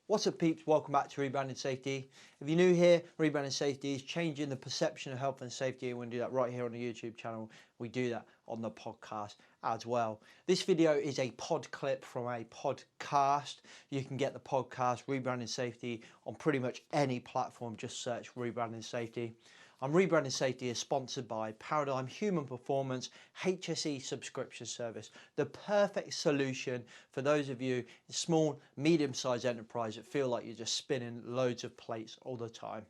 What's up, peeps? Welcome back to Rebranding Safety. If you're new here, Rebranding Safety is changing the perception of health and safety. We're going to do that right here on the YouTube channel. We do that on the podcast as well. This video is a pod clip from a podcast. You can get the podcast Rebranding Safety on pretty much any platform. Just search Rebranding Safety. Rebranding Safety is sponsored by Paradigm Human Performance HSE subscription service, the perfect solution for those of you in small, medium-sized enterprise that feel like you're just spinning loads of plates all the time.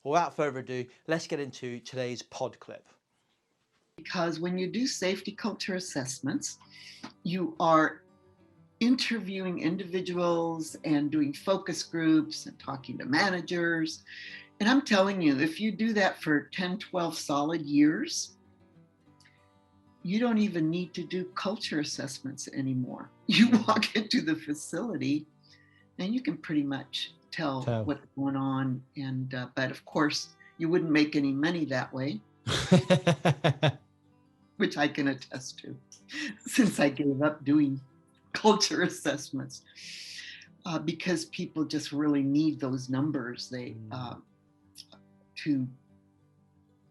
Without further ado, let's get into today's pod clip. Because when you do safety culture assessments, you are interviewing individuals and doing focus groups and talking to managers. And I'm telling you, if you do that for 10, 12 solid years, you don't even need to do culture assessments anymore. You walk into the facility and you can pretty much tell what's going on. And but of course, you wouldn't make any money that way, which I can attest to since I gave up doing culture assessments because people just really need those numbers.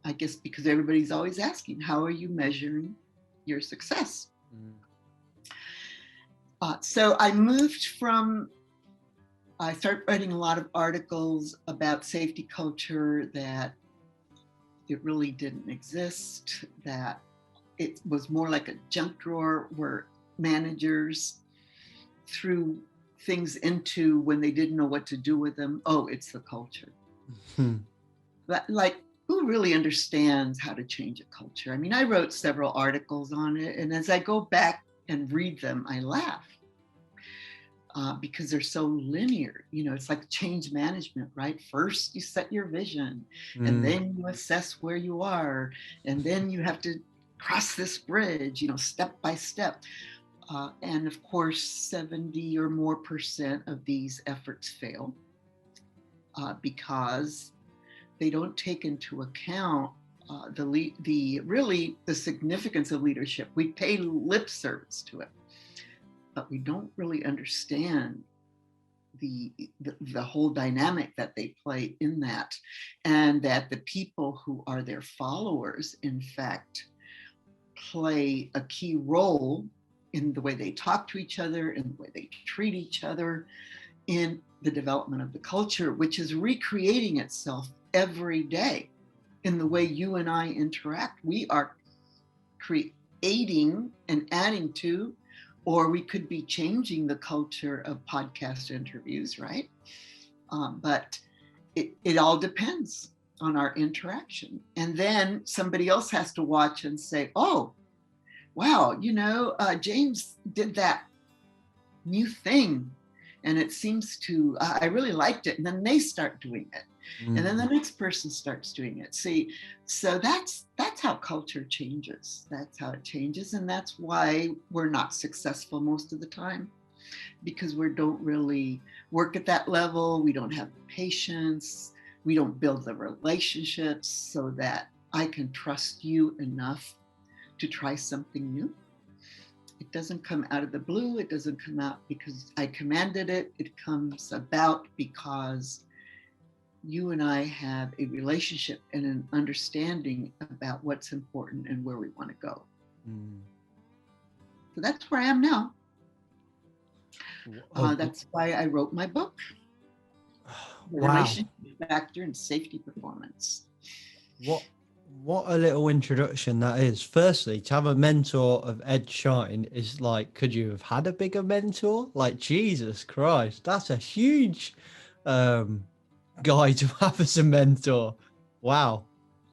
I guess because everybody's always asking, how are you measuring your success? So I started writing a lot of articles about safety culture, that it really didn't exist, that it was more like a junk drawer where managers threw things into when they didn't know what to do with them. Oh, it's the culture. But like, who really understands how to change a culture? I mean, I wrote several articles on it, and as I go back and read them, I laugh because they're so linear. You know, it's like change management, right? First, you set your vision, and then you assess where you are, and then you have to cross this bridge, step by step. And of course, 70 or more % of these efforts fail because they don't take into account the significance of leadership. We pay lip service to it, but we don't really understand the whole dynamic that they play in that, and that the people who are their followers, in fact, play a key role in the way they talk to each other, in the way they treat each other, in the development of the culture, which is recreating itself every day in the way you and I interact. We are creating and adding to, or we could be changing the culture of podcast interviews, right? But it all depends on our interaction. And then somebody else has to watch and say, oh, wow, James did that new thing, and it seems to, I really liked it. And then they start doing it. And then the next person starts doing it. See, so that's how culture changes. That's how it changes. And that's why we're not successful most of the time, because we don't really work at that level. We don't have the patience. We don't build the relationships so that I can trust you enough to try something new. It doesn't come out of the blue. It doesn't come out because I commanded it. It comes about because you and I have a relationship and an understanding about what's important and where we want to go. So that's where I am now. That's why I wrote my book, The Relationship Factor in Safety Performance. What a little introduction that is. Firstly, to have a mentor of Ed Shine is like, could you have had a bigger mentor? Like, Jesus Christ, that's a huge guy to have as a mentor. Wow.